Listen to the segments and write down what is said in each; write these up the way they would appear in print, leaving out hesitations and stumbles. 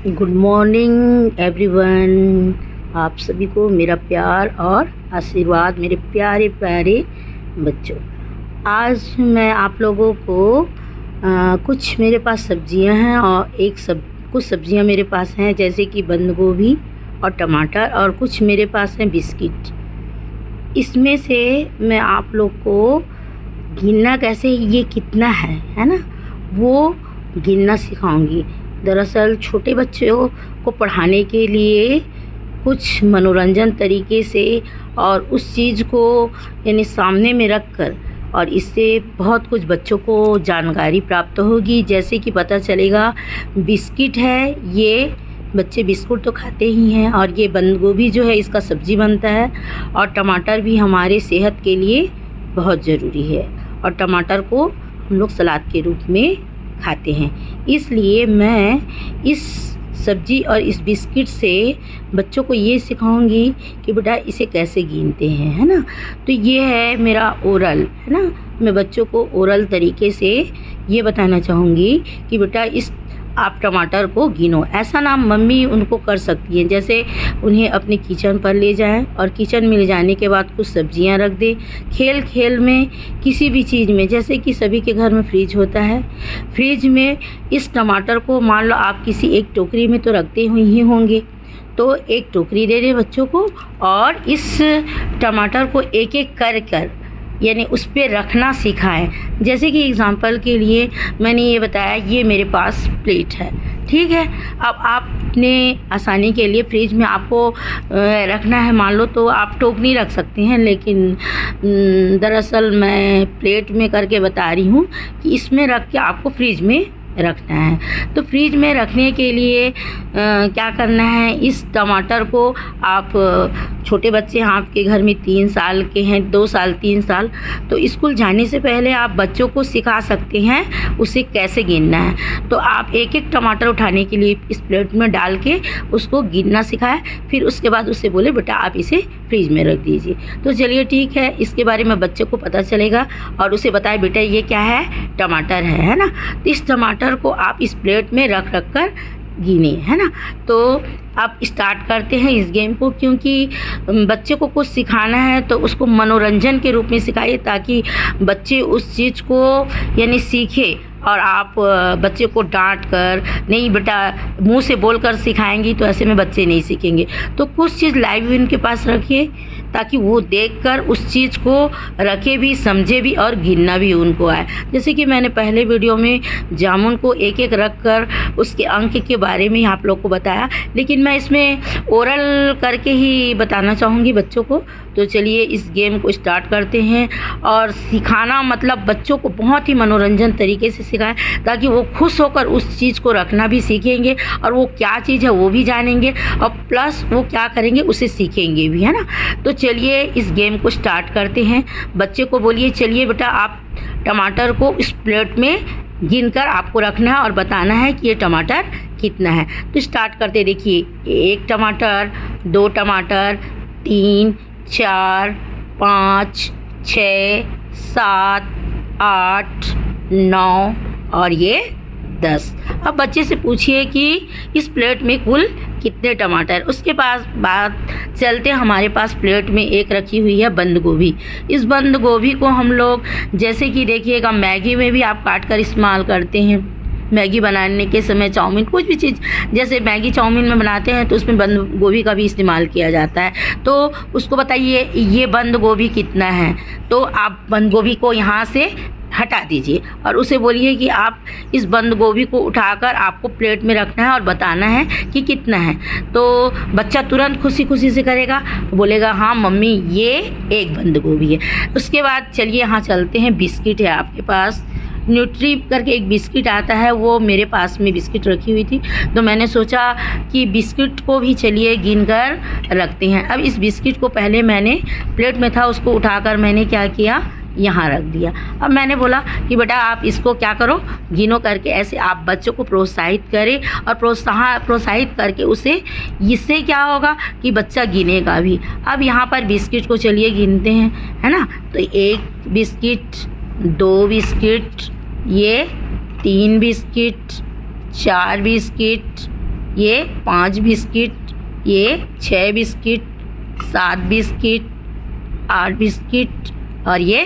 Good morning everyone. आप सभी को मेरा प्यार और आशीर्वाद, मेरे प्यारे प्यारे बच्चों। आज मैं आप लोगों को कुछ मेरे पास सब्जियां हैं और कुछ सब्जियां मेरे पास हैं, जैसे कि बंद गोभी और टमाटर, और कुछ मेरे पास हैं बिस्किट। इसमें से मैं आप लोग को गिनना कैसे ये कितना है ना, वो गिनना सिखाऊंगी। दरअसल छोटे बच्चों को पढ़ाने के लिए कुछ मनोरंजन तरीके से और उस चीज़ को यानी सामने में रख कर, और इससे बहुत कुछ बच्चों को जानकारी प्राप्त होगी। जैसे कि पता चलेगा बिस्किट है, ये बच्चे बिस्कुट तो खाते ही हैं, और ये बंद गोभी जो है इसका सब्ज़ी बनता है, और टमाटर भी हमारे सेहत के लिए बहुत ज़रूरी है, और टमाटर को हम लोग सलाद के रूप में खाते हैं। इसलिए मैं इस सब्जी और इस बिस्किट से बच्चों को ये सिखाऊंगी कि बेटा इसे कैसे गिनते हैं, है ना। तो ये है मेरा ओरल, है ना। मैं बच्चों को ओरल तरीके से ये बताना चाहूँगी कि बेटा इस आप टमाटर को गिनो। ऐसा ना मम्मी उनको कर सकती हैं, जैसे उन्हें अपने किचन पर ले जाएं और किचन में ले जाने के बाद कुछ सब्जियां रख दें। खेल खेल में किसी भी चीज़ में, जैसे कि सभी के घर में फ्रिज होता है, फ्रिज में इस टमाटर को मान लो आप किसी एक टोकरी में तो रखते हुए ही होंगे, तो एक टोकरी दे दें बच्चों को, और इस टमाटर को एक एक कर यानी उस पर रखना सिखाएं। जैसे कि एग्ज़ाम्पल के लिए मैंने ये बताया, ये मेरे पास प्लेट है, ठीक है। अब आपने आसानी के लिए फ्रिज में आपको रखना है मान लो, तो आप टोकरी रख सकते हैं, लेकिन दरअसल मैं प्लेट में करके बता रही हूँ कि इसमें रख के आपको फ्रिज में रखना है। तो फ्रिज में रखने के लिए क्या करना है, इस टमाटर को आप छोटे बच्चे हैं आपके घर में 3 साल के हैं, 2 साल 3 साल, तो स्कूल जाने से पहले आप बच्चों को सिखा सकते हैं उसे कैसे गिनना है। तो आप एक एक टमाटर उठाने के लिए इस प्लेट में डाल के उसको गिनना सिखाएं, फिर उसके बाद उससे बोले बेटा आप इसे फ्रिज में रख दीजिए। तो चलिए ठीक है, इसके बारे में बच्चे को पता चलेगा, और उसे बताए बेटा ये क्या है, टमाटर है ना। तो इस टमाटर को आप इस प्लेट में रख कर गिने, है ना। तो अब स्टार्ट करते हैं इस गेम को, क्योंकि बच्चे को कुछ सिखाना है तो उसको मनोरंजन के रूप में सिखाइए, ताकि बच्चे उस चीज़ को यानी सीखे। और आप बच्चे को डांट कर नहीं बेटा मुंह से बोलकर सिखाएंगी तो ऐसे में बच्चे नहीं सीखेंगे। तो कुछ चीज़ लाइव उनके पास रखिए, ताकि वो देखकर उस चीज़ को रखे भी, समझे भी, और गिनना भी उनको आए। जैसे कि मैंने पहले वीडियो में जामुन को एक एक रख कर उसके अंक के बारे में आप लोग को बताया, लेकिन मैं इसमें ओरल करके ही बताना चाहूँगी बच्चों को। तो चलिए इस गेम को स्टार्ट करते हैं। और सिखाना मतलब बच्चों को बहुत ही मनोरंजन तरीके से सिखाएं, ताकि वो खुश होकर उस चीज़ को रखना भी सीखेंगे, और वो क्या चीज़ है वो भी जानेंगे, और प्लस वो क्या करेंगे उसे सीखेंगे भी, है ना। तो चलिए इस गेम को स्टार्ट करते हैं। बच्चे को बोलिए चलिए बेटा आप टमाटर को इस प्लेट में गिनकर आपको रखना है और बताना है कि ये टमाटर कितना है। तो स्टार्ट करते, देखिए 1 टमाटर, 2 टमाटर, 3, 4, 5, 6, 7, 8, 9 और ये 10। अब बच्चे से पूछिए कि इस प्लेट में कुल कितने टमाटर। उसके पास बात चलते हमारे पास प्लेट में एक रखी हुई है बंद गोभी। इस बंद गोभी को हम लोग जैसे कि देखिएगा मैगी में भी आप काट कर इस्तेमाल करते हैं। मैगी बनाने के समय, चाउमीन, कुछ भी चीज़ जैसे मैगी चाउमीन में बनाते हैं तो उसमें बंद गोभी का भी इस्तेमाल किया जाता है। तो उसको बताइए ये बंद गोभी कितना है। तो आप बंद गोभी को यहाँ से हटा दीजिए और उसे बोलिए कि आप इस बंद गोभी को उठाकर आपको प्लेट में रखना है और बताना है कि कितना है। तो बच्चा तुरंत खुशी खुशी से करेगा, बोलेगा हाँ मम्मी ये 1 बंद गोभी है। उसके बाद चलिए यहाँ चलते हैं, बिस्किट है आपके पास, न्यूट्री करके एक बिस्किट आता है, वो मेरे पास में बिस्किट रखी हुई थी, तो मैंने सोचा कि बिस्किट को भी चलिए गिन कर रखते हैं। अब इस बिस्किट को पहले मैंने प्लेट में था उसको उठाकर मैंने क्या किया, यहाँ रख दिया। अब मैंने बोला कि बेटा आप इसको क्या करो, गिनो करके। ऐसे आप बच्चों को प्रोत्साहित करें, और प्रोत्साहित करके उसे, इससे क्या होगा कि बच्चा गिनेगा भी। अब यहाँ पर बिस्किट को चलिए गिनते हैं, है ना। तो 1 बिस्किट, 2 बिस्किट, ये 3 बिस्किट, 4 बिस्किट, ये 5 बिस्किट, ये 6 बिस्किट, 7 बिस्किट, 8 बिस्किट और ये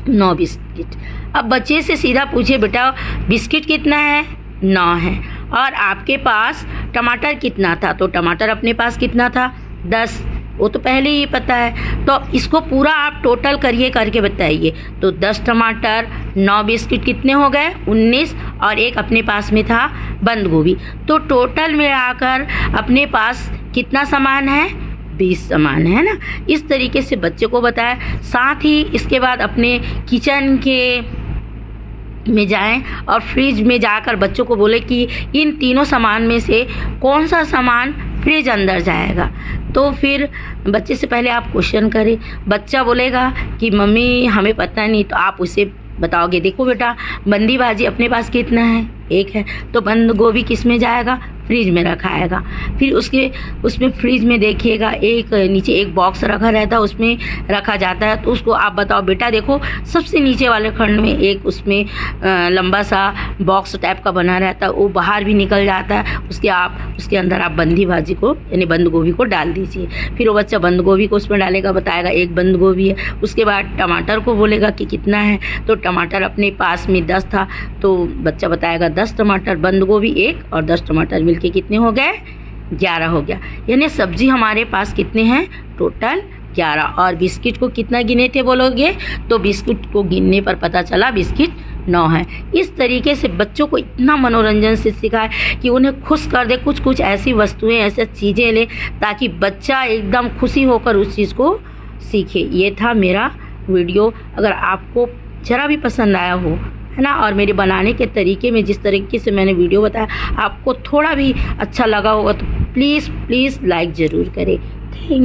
9 बिस्किट। अब बच्चे से सीधा पूछे बेटा बिस्किट कितना है? 9 है। और आपके पास टमाटर कितना था? तो टमाटर अपने पास कितना था? 10। वो तो पहले ही पता है। तो इसको पूरा आप टोटल करिए, करके बताइए। तो 10 टमाटर, 9 बिस्किट कितने हो गए? 19। और एक अपने पास में था बंद गोभी। तो टोटल में आकर अपने पास कितना सामान है? 20 सामान है ना। इस तरीके से बच्चे को बताया। साथ ही इसके बाद अपने किचन के में जाएं और फ्रिज में जाकर बच्चों को बोले कि इन तीनों सामान में से कौन सा सामान फ्रिज अंदर जाएगा। तो फिर बच्चे से पहले आप क्वेश्चन करें। बच्चा बोलेगा कि मम्मी हमें पता नहीं। तो आप उसे बताओगे देखो बेटा बंदी भाजी अपने पास कितना है? 1 है। तो बंद गोभी किस में जाएगा? फ्रिज में रखाएगा। फिर उसमें फ्रिज में देखिएगा एक नीचे एक बॉक्स रखा रहता है, उसमें रखा जाता है। तो उसको आप बताओ बेटा देखो सबसे नीचे वाले खंड में एक उसमें लंबा सा बॉक्स टाइप का बना रहता है, वो बाहर भी निकल जाता है। उसके अंदर आप बंदी भाजी को यानी बंद गोभी को डाल दीजिए। फिर वो बच्चा बंद गोभी को उसमें डालेगा, बताएगा 1 बंद गोभी है। उसके बाद टमाटर को बोलेगा कि कितना है? तो टमाटर अपने पास में 10 था। तो बच्चा बताएगा 10 टमाटर, बंद गोभी 1 और 10 टमाटर मिलके कितने हो गए? 11 हो गया। यानी सब्जी हमारे पास कितने हैं? टोटल 11। और बिस्किट को कितना गिने थे बोलोगे? तो बिस्किट को गिनने पर पता चला बिस्किट 9 है। इस तरीके से बच्चों को इतना मनोरंजन से सिखाए कि उन्हें खुश कर दे। कुछ ऐसी वस्तुएं ऐसी चीज़ें ले ताकि बच्चा एकदम खुशी होकर उस चीज़ को सीखे। ये था मेरा वीडियो। अगर आपको ज़रा भी पसंद आया हो है ना, और मेरे बनाने के तरीके में जिस तरीके से मैंने वीडियो बताया आपको थोड़ा भी अच्छा लगा होगा तो प्लीज़ लाइक ज़रूर करें। थैंक